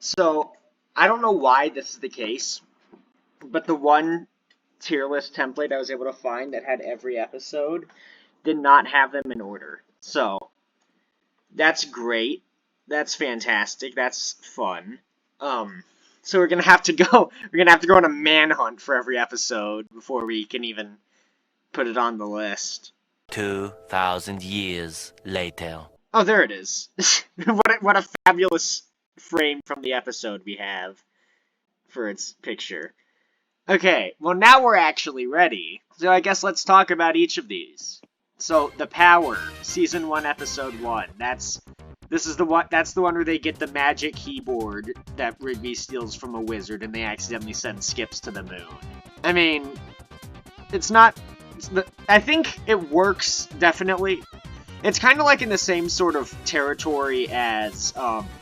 So, I don't know why this is the case, but the one tier list template I was able to find that had every episode did not have them in order. So, that's great. That's fantastic. That's fun. So we're gonna have to go. We're gonna have to go on a manhunt for every episode before we can even put it on the list. 2,000 years later. Oh, there it is. What a fabulous frame from the episode we have for its picture. Okay, well now we're actually ready. So I guess let's talk about each of these. So The Power, Season 1, Episode 1. That's the one where they get the magic keyboard that Rigby steals from a wizard and they accidentally send Skips to the moon. I mean, I think it works, definitely. It's kind of like in the same sort of territory as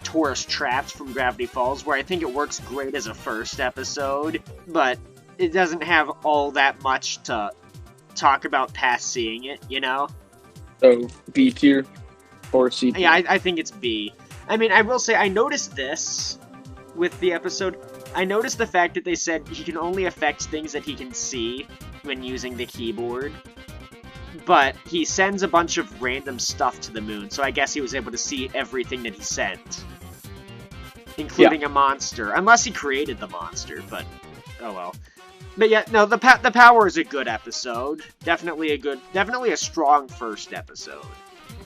Tourist Trapped from Gravity Falls, where I think it works great as a first episode, but it doesn't have all that much to talk about past seeing it, you know? So, B tier or C tier? Yeah, I think it's B. I mean, I will say, I noticed this with the episode. I noticed the fact that they said he can only affect things that he can see when using the keyboard. But he sends a bunch of random stuff to the moon, so I guess he was able to see everything that he sent. Including a monster. Unless he created the monster, but oh well. But yeah, no, the Power is a good episode. Definitely a strong first episode.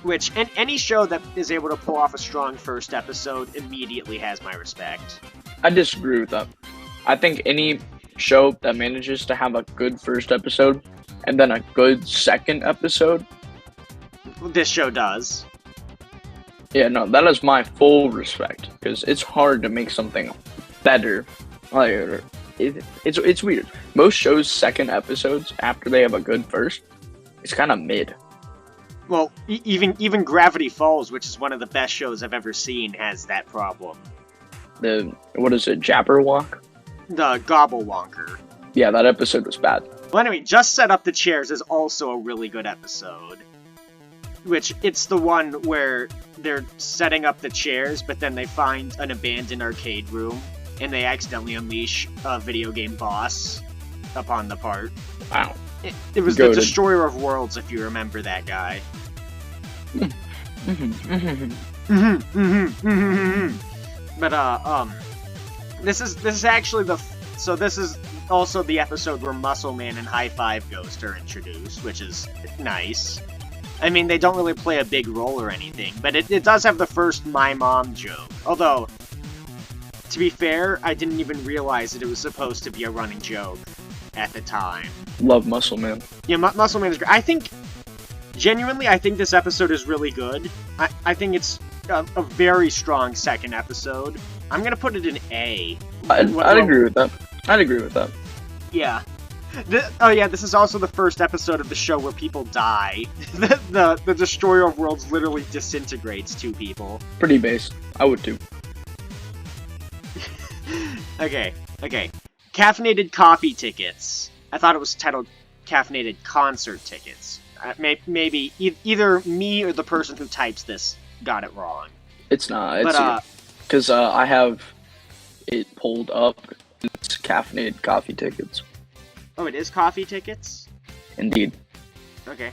Which, any show that is able to pull off a strong first episode immediately has my respect. I disagree with that. I think any show that manages to have a good first episode and then a good second episode. This show does. Yeah, no, that is my full respect, because it's hard to make something better. Like, it's weird. Most shows' second episodes, after they have a good first, it's kind of mid. Well, even Gravity Falls, which is one of the best shows I've ever seen, has that problem. What is it, Jabberwock? The Gobblewonker. Yeah, that episode was bad. Well, anyway, Just Set Up the Chairs is also a really good episode. Which, it's the one where they're setting up the chairs, but then they find an abandoned arcade room, and they accidentally unleash a video game boss upon the part. Wow. It was the Destroyer of Worlds, if you remember that guy. But, this is actually this is also the episode where Muscle Man and High Five Ghost are introduced, which is nice. I mean, they don't really play a big role or anything, but it does have the first My Mom joke. Although, to be fair, I didn't even realize that it was supposed to be a running joke at the time. Love Muscle Man. Yeah, Muscle Man is great. Genuinely, I think this episode is really good. I think it's a very strong second episode. I'm gonna put it in A. I'd agree with that. I'd agree with that. Yeah. This is also the first episode of the show where people die. The Destroyer of Worlds literally disintegrates two people. Pretty base. I would too. Okay. Caffeinated coffee tickets. I thought it was titled Caffeinated Concert Tickets. Maybe either me or the person who types this got it wrong. It's not. Because I have it pulled up. It's Caffeinated Coffee Tickets. Oh, it is coffee tickets? Indeed. Okay.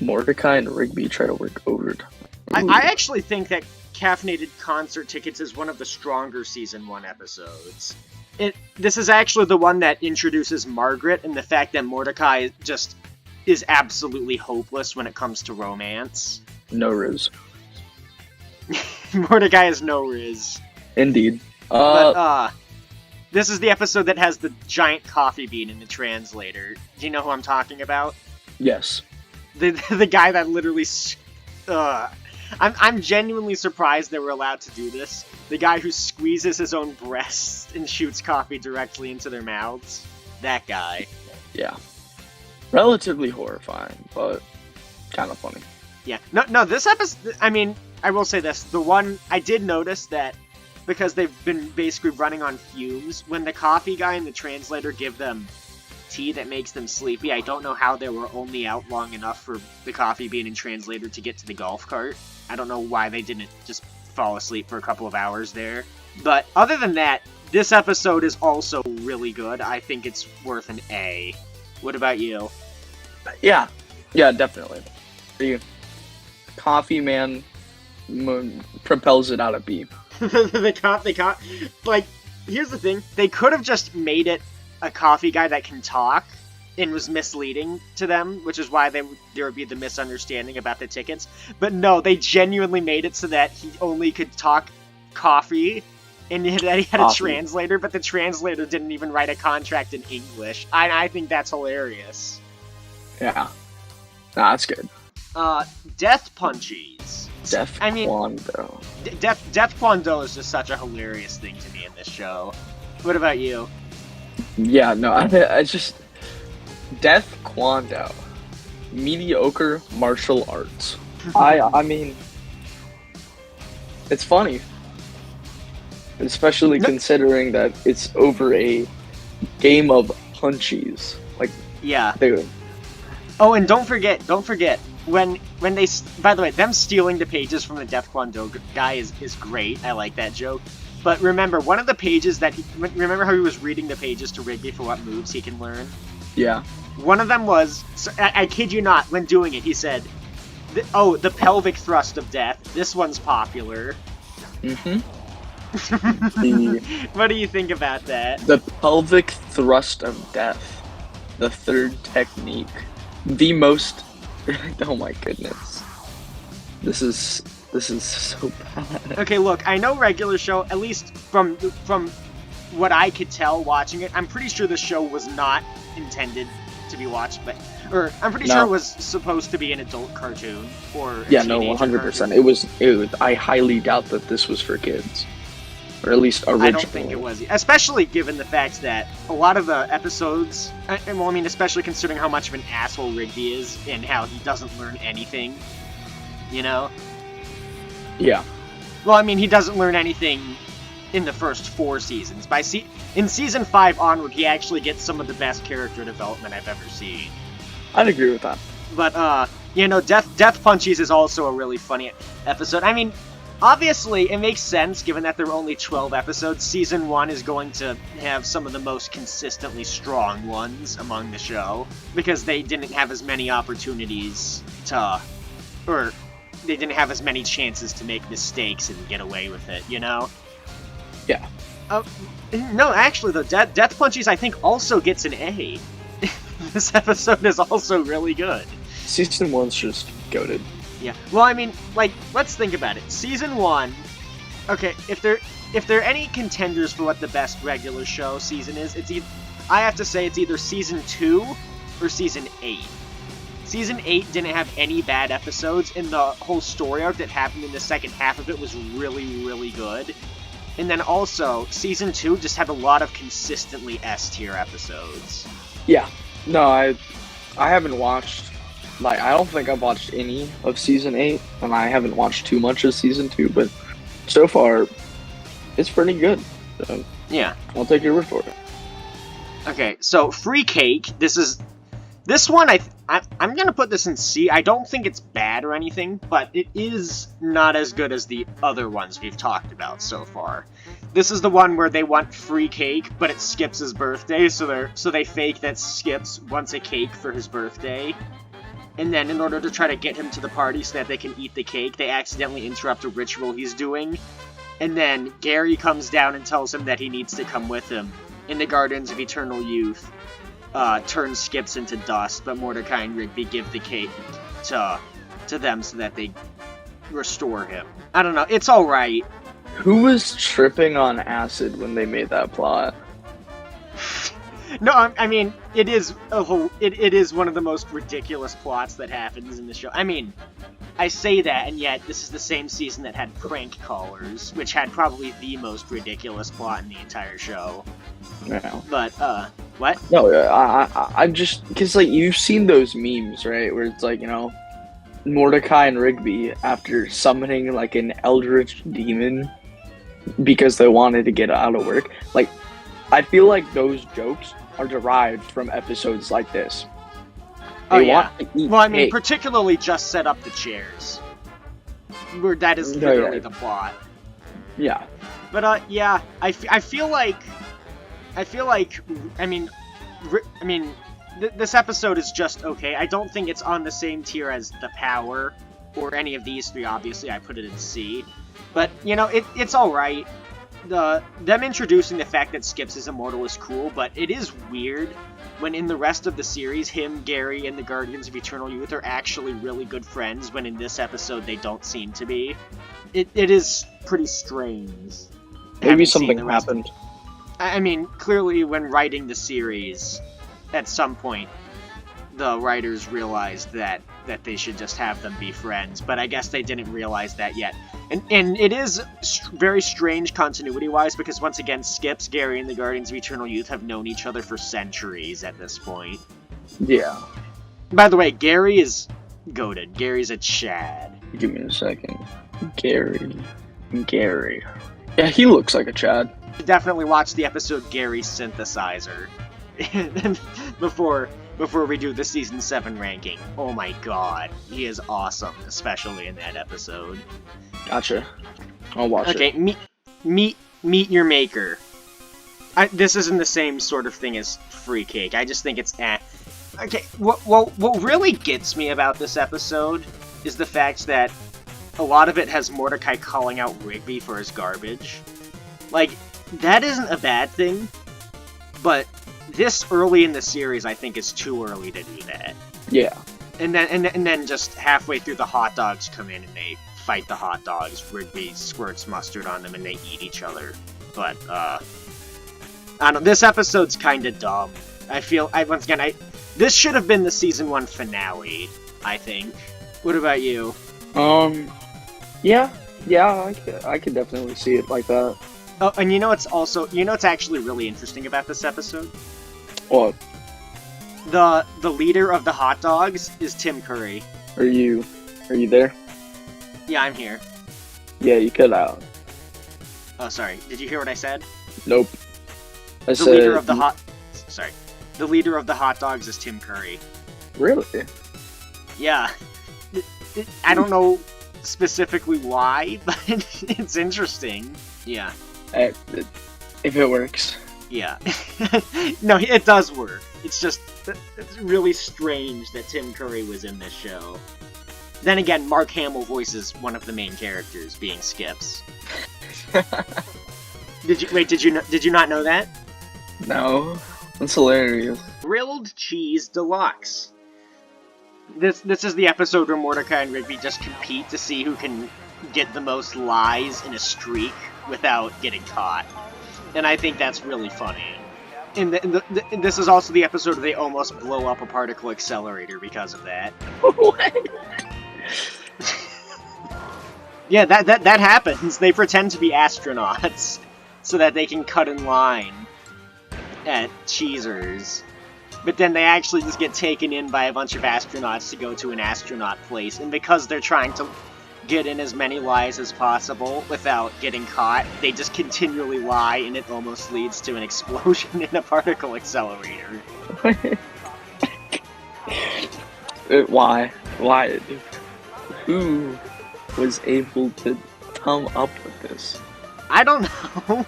Mordecai and Rigby try to work overtime. I actually think that Caffeinated Concert Tickets is one of the stronger Season 1 episodes. This is actually the one that introduces Margaret and the fact that Mordecai just is absolutely hopeless when it comes to romance. No riz. Mordecai is no riz. Indeed. This is the episode that has the giant coffee bean in the translator. Do you know who I'm talking about? Yes. The guy that literally... I'm genuinely surprised they were allowed to do this. The guy who squeezes his own breasts and shoots coffee directly into their mouths. That guy. Yeah. Relatively horrifying, but kind of funny. Yeah. No, this episode... I mean, I will say this. The one... I did notice that because they've been basically running on fumes, when the coffee guy and the translator give them tea that makes them sleepy, I don't know how they were only out long enough for the coffee bean and translator to get to the golf cart. I don't know why they didn't just fall asleep for a couple of hours there. But other than that, this episode is also really good. I think it's worth an A. What about you? Yeah, definitely. The coffee man propels it out of B. Like, here's the thing. They could have just made it a coffee guy that can talk and was misleading to them, which is why there would be the misunderstanding about the tickets. But no, they genuinely made it so that he only could talk coffee, and that he had a translator, but the translator didn't even write a contract in English. I think that's hilarious. Yeah. Nah, that's good. Death Punchies. Quando. Death Quando is just such a hilarious thing to me in this show. What about you? Yeah, no, I just... Death Quando. Mediocre martial arts. I mean... It's funny. Especially considering that it's over a game of punchies. Like, yeah. Dude. Oh, and don't forget, when they, by the way, them stealing the pages from the Death Kwon-Do guy is great. I like that joke. But remember, one of the pages remember how he was reading the pages to Rigby for what moves he can learn? Yeah. One of them was, I kid you not, when doing it, he said, the pelvic thrust of death. This one's popular. Mm-hmm. What do you think about that? The pelvic thrust of death. The third technique. The most... Oh my goodness. This is so bad. Okay, look, I know regular show, at least from what I could tell watching it, I'm pretty sure the show was not intended to be watched, or I'm pretty sure it was supposed to be an adult cartoon or yeah, no, 100%. It was. I highly doubt that this was for kids, or at least originally. I don't think it was, especially given the fact that a lot of the episodes, especially considering how much of an asshole Rigby is and how he doesn't learn anything, you know? Yeah. Well, I mean, he doesn't learn anything in the first 4 seasons. In season 5 onward, he actually gets some of the best character development I've ever seen. I'd agree with that. But, Death Punchies is also a really funny episode. I mean, obviously, it makes sense, given that there are only 12 episodes. Season 1 is going to have some of the most consistently strong ones among the show, because they didn't have as many opportunities or they didn't have as many chances to make mistakes and get away with it, you know? Yeah. No, actually, though, Death Punchies, I think, also gets an A. This episode is also really good. Season 1's just goated. Yeah. Well, I mean, like, let's think about it. Season 1, okay, if there are any contenders for what the best regular show season is, I have to say it's either Season 2 or Season 8. Season 8 didn't have any bad episodes, and the whole story arc that happened in the second half of it was really, really good. And then also, Season 2 just had a lot of consistently S-tier episodes. Yeah. No, I haven't watched... Like, I don't think I've watched any of Season 8, and I haven't watched too much of Season 2, but so far, it's pretty good. So yeah. I'll take your word for it. Okay, so Free Cake, this one, I'm gonna put this in C. I don't think it's bad or anything, but it is not as good as the other ones we've talked about so far. This is the one where they want free cake, but it skips his birthday, so they fake that Skips wants a cake for his birthday. And then in order to try to get him to the party so that they can eat the cake, they accidentally interrupt a ritual he's doing. And then Gary comes down and tells him that he needs to come with him. In the Gardens of Eternal Youth, turns Skips into dust, but Mordecai and Rigby give the cake to them so that they restore him. I don't know, it's alright. Who was tripping on acid when they made that plot? No, I mean, it is one of the most ridiculous plots that happens in the show. I mean, I say that, and yet this is the same season that had Prank Callers, which had probably the most ridiculous plot in the entire show. Yeah. But, what? No, I'm just... Because, like, you've seen those memes, right? Where it's like, Mordecai and Rigby, after summoning, like, an eldritch demon because they wanted to get out of work. Like, I feel like those jokes are derived from episodes like this. Well, I mean, particularly Just Set Up the Chairs. Where that is literally the plot. Yeah. But yeah, I feel like, I mean, this episode is just okay. I don't think it's on the same tier as The Power or any of these three. Obviously, I put it in C. But you know, it's all right. Them introducing the fact that Skips is immortal is cool, but it is weird when in the rest of the series, him, Gary, and the Guardians of Eternal Youth are actually really good friends, when in this episode they don't seem to be. It is pretty strange. Maybe something happened. I mean, clearly when writing the series, at some point, the writers realized that they should just have them be friends, but I guess they didn't realize that yet. And it is very strange continuity-wise, because once again, Skips, Gary, and the Guardians of Eternal Youth have known each other for centuries at this point. Yeah. By the way, Gary is goated. Gary's a Chad. Give me a second. Gary. Yeah, he looks like a Chad. Definitely watch the episode Gary Synthesizer before we do the Season 7 ranking. Oh my god, he is awesome, especially in that episode. Gotcha. I'll watch it. Okay, meet your maker. This isn't the same sort of thing as Free Cake. I just think it's Okay, what really gets me about this episode is the fact that a lot of it has Mordecai calling out Rigby for his garbage. Like, that isn't a bad thing, but this early in the series, I think, is too early to do that. Yeah. And then just halfway through, the hot dogs come in and they fight the hot dogs. Rigby squirts mustard on them and they eat each other. But I don't know. This episode's kind of dumb. This should have been the season 1 finale, I think. What about you? Yeah, I could definitely see it like that. Oh, and you know what's actually really interesting about this episode? What? The leader of the hot dogs is Tim Curry. Are you there? Yeah, I'm here. Yeah, you cut out. Oh, sorry. Did you hear what I said? Nope. The leader of the hot dogs is Tim Curry. Really? Yeah. I don't know specifically why, but it's interesting. Yeah. If it works. Yeah. No, it does work. It's just it's really strange that Tim Curry was in this show. Then again, Mark Hamill voices one of the main characters, being Skips. Did you not know that? No. That's hilarious. Grilled Cheese Deluxe. This is the episode where Mordecai and Rigby just compete to see who can get the most lies in a streak without getting caught. And I think that's really funny. And this is also the episode where they almost blow up a particle accelerator because of that. What? Yeah, that happens. They pretend to be astronauts so that they can cut in line at Cheezers. But then they actually just get taken in by a bunch of astronauts to go to an astronaut place. And because they're trying to get in as many lies as possible without getting caught, they just continually lie, and it almost leads to an explosion in a particle accelerator. Why? Who was able to come up with this? I don't know.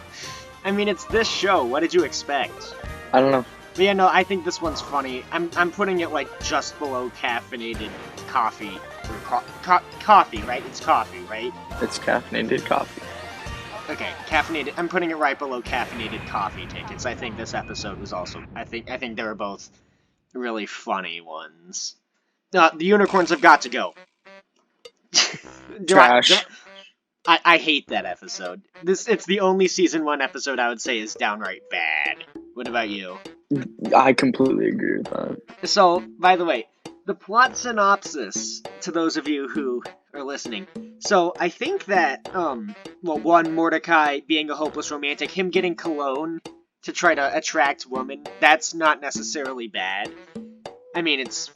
I mean, it's this show. What did you expect? I don't know. But yeah, no, I think this one's funny. I'm putting it, like, just below caffeinated coffee. Coffee, right? It's coffee, right? It's caffeinated coffee. Okay, caffeinated. I'm putting it right below caffeinated coffee tickets. I think this episode was also... I think they were both really funny ones. The unicorns have got to go. Trash. I hate that episode. It's the only season 1 episode I would say is downright bad. What about you? I completely agree with that. So, by the way, the plot synopsis, to those of you who are listening. So, I think that, one, Mordecai being a hopeless romantic, him getting cologne to try to attract women, that's not necessarily bad. I mean, it's...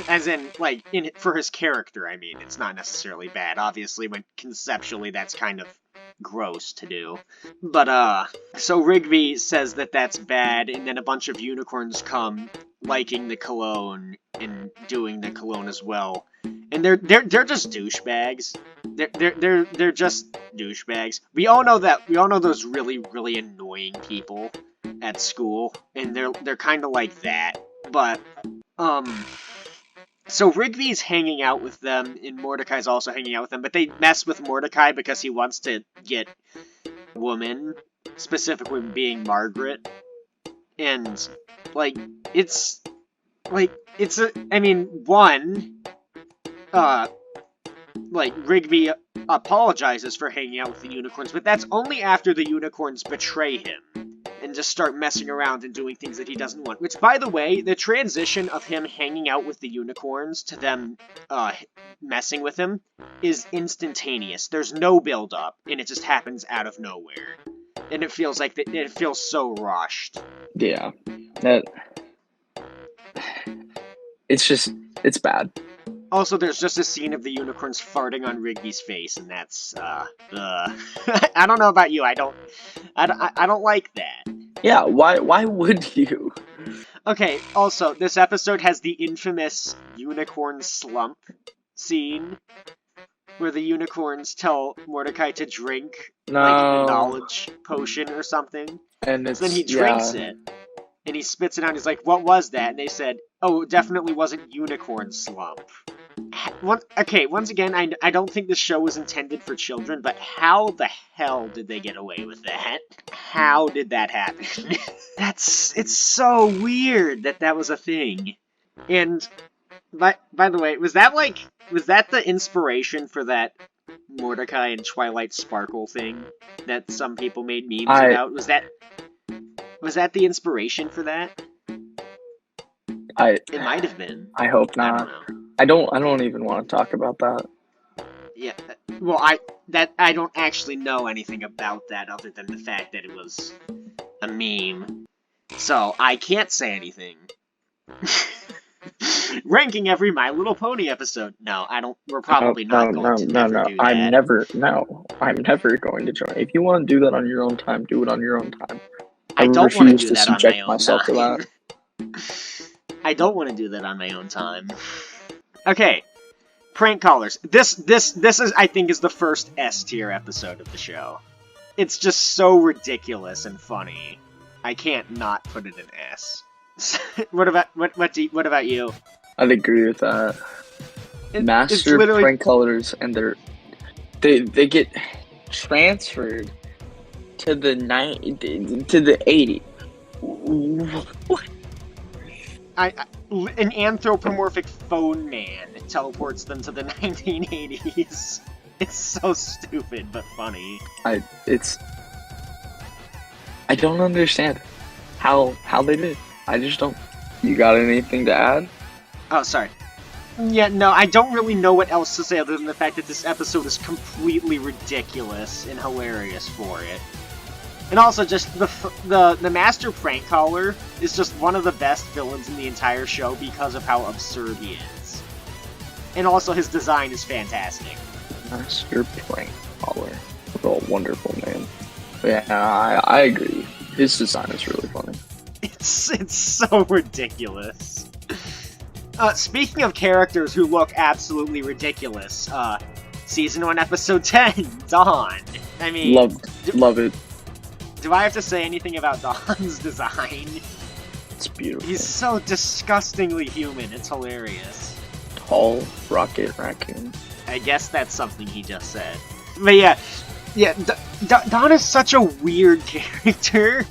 as in, like, for his character, I mean, it's not necessarily bad. Obviously, when conceptually, that's kind of gross to do. But, so Rigby says that that's bad, and then a bunch of unicorns come, liking the cologne, and doing the cologne as well. and they're just douchebags. They're just douchebags. We all know those really annoying people at school, and they're kind of like that. But so Rigby's hanging out with them, and Mordecai's also hanging out with them. But they mess with Mordecai because he wants to get women, specifically being Margaret, and Rigby apologizes for hanging out with the unicorns, but that's only after the unicorns betray him and just start messing around and doing things that he doesn't want. Which, by the way, the transition of him hanging out with the unicorns to them messing with him is instantaneous. There's no build-up, and it just happens out of nowhere. And it feels like it feels so rushed. Yeah. It's bad. Also, there's just a scene of the unicorns farting on Rigby's face, and that's, I don't know about you, I don't like that. Yeah, why would you? Okay, also, this episode has the infamous unicorn slump scene, where the unicorns tell Mordecai to drink, a knowledge potion or something. And so then he drinks it, and he spits it out, and he's like, what was that? And they said, oh, it definitely wasn't unicorn slump. Once again, I don't think this show was intended for children, but how the hell did they get away with that? How did that happen? It's so weird that was a thing. And, by the way, was that the inspiration for that Mordecai and Twilight Sparkle thing that some people made memes about? Was that the inspiration for that? It might have been. I hope not. I don't even want to talk about that. Yeah, well, I don't actually know anything about that other than the fact that it was a meme. So, I can't say anything. Ranking every My Little Pony episode. No, I don't. We're probably not going to do that. I'm never going to join. If you want to do that on your own time, do it on your own time. I don't want to do that on my own myself time. To that. I don't want to do that on my own time. Okay, prank callers. This is, I think, is the first S tier episode of the show. It's just so ridiculous and funny. I can't not put it in S. What about you? I'd agree with that. Master prank callers, and they get transferred to the 80s. What? An anthropomorphic phone man teleports them to the 1980s. It's so stupid, but funny. I don't understand how they did. I just don't. You got anything to add? Oh, sorry. Yeah, no, I don't really know what else to say other than the fact that this episode is completely ridiculous and hilarious for it. And also, just the Master Prank Caller is just one of the best villains in the entire show because of how absurd he is. And also, his design is fantastic. Master Prank Caller. What a wonderful name. Yeah, I agree. His design is really funny. It's so ridiculous. Speaking of characters who look absolutely ridiculous, Season 1, Episode 10, Dawn. I mean... Love it. Do I have to say anything about Dawn's design? It's beautiful. He's so disgustingly human, it's hilarious. Tall rocket raccoon. I guess that's something he just said. But yeah, Dawn is such a weird character.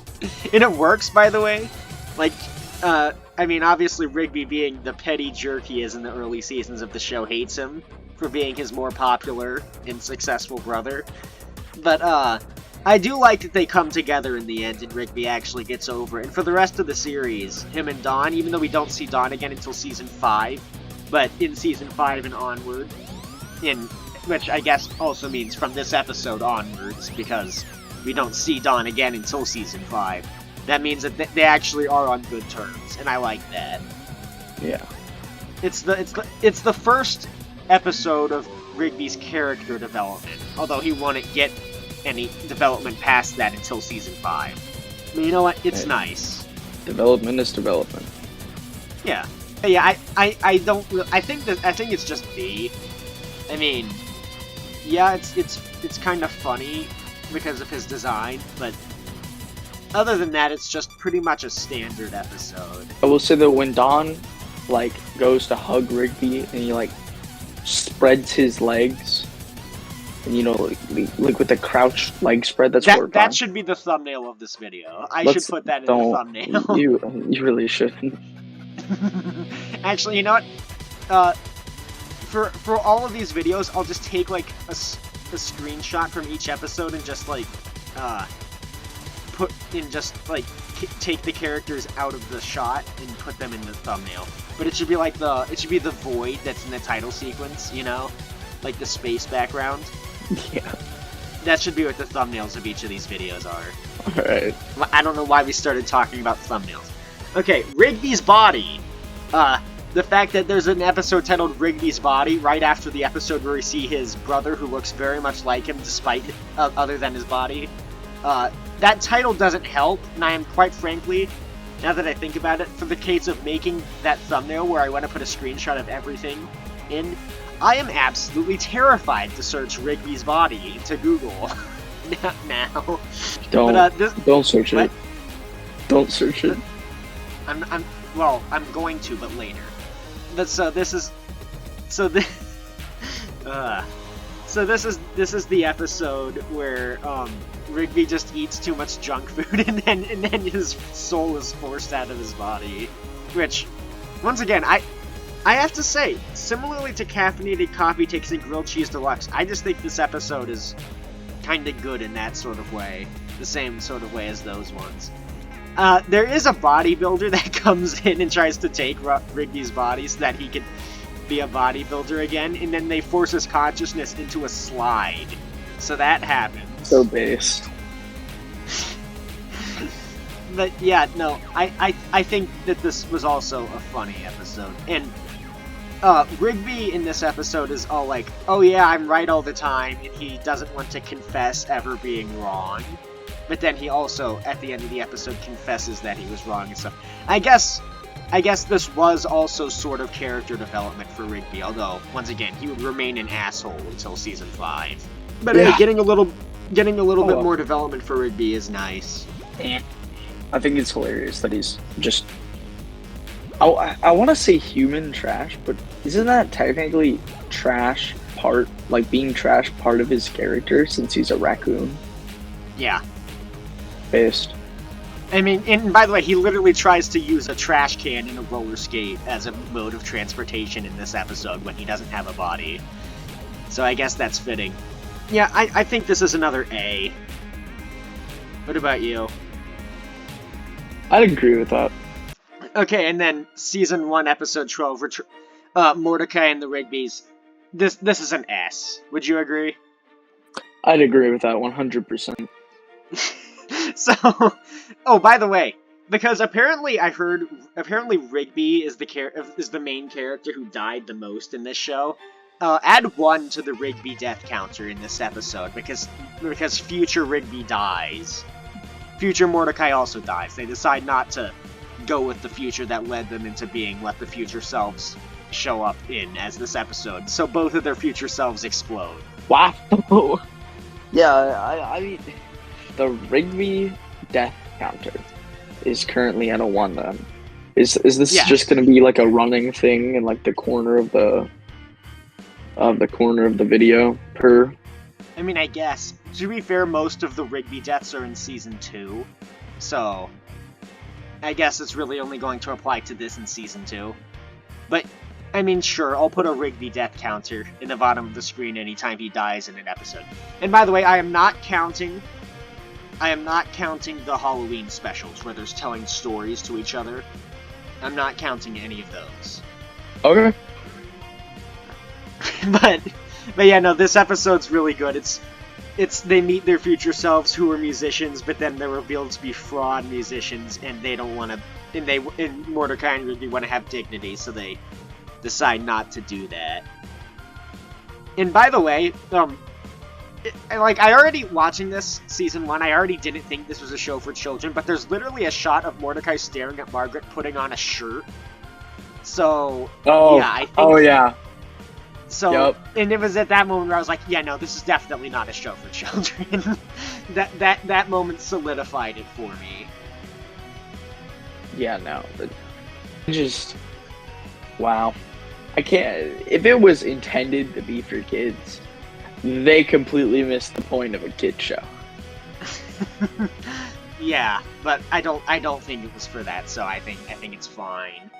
And it works, by the way. Like, I mean, obviously Rigby, being the petty jerk he is in the early seasons of the show, hates him for being his more popular and successful brother. But, I do like that they come together in the end and Rigby actually gets over. And for the rest of the series, him and Dawn, even though we don't see Dawn again until Season 5, but in Season 5 and onward, which I guess also means from this episode onwards, because we don't see Dawn again until Season 5. That means that they actually are on good terms, and I like that. Yeah. It's the first episode of Rigby's character development, although he wouldn't get any development past that until Season 5. But you know what? It's nice. Development is development. Yeah. But yeah, I don't. I think it's just B. I mean, yeah, it's kind of funny because of his design, but other than that, it's just pretty much a standard episode. I will say that when Don, like, goes to hug Rigby and he, like, spreads his legs, and, you know, like with the crouch leg spread, that's worked that on. should be the thumbnail of this video. I should put that in the thumbnail. You really shouldn't. Actually, you know what? For all of these videos, I'll just take, like, a screenshot from each episode and just, like, take the characters out of the shot and put them in the thumbnail. But it should be like it should be the void that's in the title sequence, you know? Like the space background. Yeah. That should be what the thumbnails of each of these videos are. Alright. I don't know why we started talking about thumbnails. Okay, Rigby's body. The fact that there's an episode titled Rigby's Body right after the episode where we see his brother who looks very much like him despite other than his body. That title doesn't help, and I am quite frankly, now that I think about it, for the case of making that thumbnail where I want to put a screenshot of everything in, I am absolutely terrified to search Rigby's body to Google. now. Don't search it. Don't search it. I'm going to, but later. So this is the episode where Rigby just eats too much junk food and then his soul is forced out of his body. Which, once again, I have to say, similarly to Caffeinated Coffee Takes and Grilled Cheese Deluxe, I just think this episode is kinda good in that sort of way. The same sort of way as those ones. There is a bodybuilder that comes in and tries to take Rigby's body so that he can be a bodybuilder again, and then they force his consciousness into a slide. So that happens. So based. But yeah, no, I think that this was also a funny episode. And Rigby in this episode is all like, oh yeah, I'm right all the time, and he doesn't want to confess ever being wrong. But then he also, at the end of the episode, confesses that he was wrong and stuff. I guess this was also sort of character development for Rigby, although, once again, he would remain an asshole until Season 5. But yeah, getting a little bit more development for Rigby is nice. I think it's hilarious that he's just... I want to say human trash, but isn't that technically trash part, like being trash part of his character since he's a raccoon? Yeah. Based. I mean, and by the way, he literally tries to use a trash can and a roller skate as a mode of transportation in this episode when he doesn't have a body. So I guess that's fitting. Yeah, I think this is another A. What about you? I'd agree with that. Okay, and then Season 1, Episode 12, Mordecai and the Rigbys. This is an S. Would you agree? I'd agree with that 100%. So, oh, by the way, because apparently Rigby is the main character who died the most in this show. Add 1 to the Rigby death counter in this episode because future Rigby dies. Future Mordecai also dies. They decide not to go with the future that led them into being what the future selves show up in as this episode. So both of their future selves explode. Wow. Yeah, I mean, the Rigby death counter is currently at a 1 then. Is this just going to be like a running thing in like the corner of the video per? I mean, I guess. To be fair, most of the Rigby deaths are in Season 2, so I guess it's really only going to apply to this in Season 2. But, I mean, sure, I'll put a Rigby death counter in the bottom of the screen anytime he dies in an episode. And by the way, I am not counting the Halloween specials where there's telling stories to each other. I'm not counting any of those. Okay. But yeah, no, this episode's really good. It's they meet their future selves who are musicians, but then they're revealed to be fraud musicians, and they don't want to. And Mordecai and Rigby want to have dignity, so they decide not to do that. And by the way, I already watching this Season 1, I already didn't think this was a show for children, but there's literally a shot of Mordecai staring at Margaret putting on a shirt. So, Oh, yeah, I think... oh yeah. So, Yup. and it was at that moment where I was like, yeah, no, this is definitely not a show for children. that moment solidified it for me. Yeah, no. Just, wow. I can't. If it was intended to be for kids, they completely missed the point of a kid show. Yeah, but I don't think it was for that, so I think it's fine.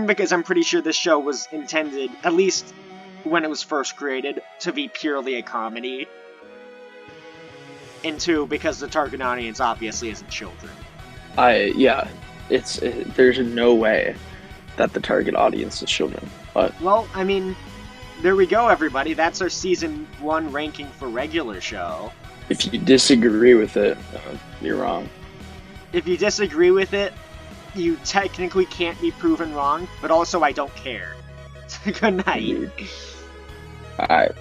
Because I'm pretty sure this show was intended, at least when it was first created, to be purely a comedy. And two, because the target audience obviously isn't children. There's no way that the target audience is children. But Well, I mean, there we go, everybody. That's our season 1 ranking for regular show. if you disagree with it, you're wrong. If you disagree with it, you technically can't be proven wrong, but also I don't care. Good night. Alright.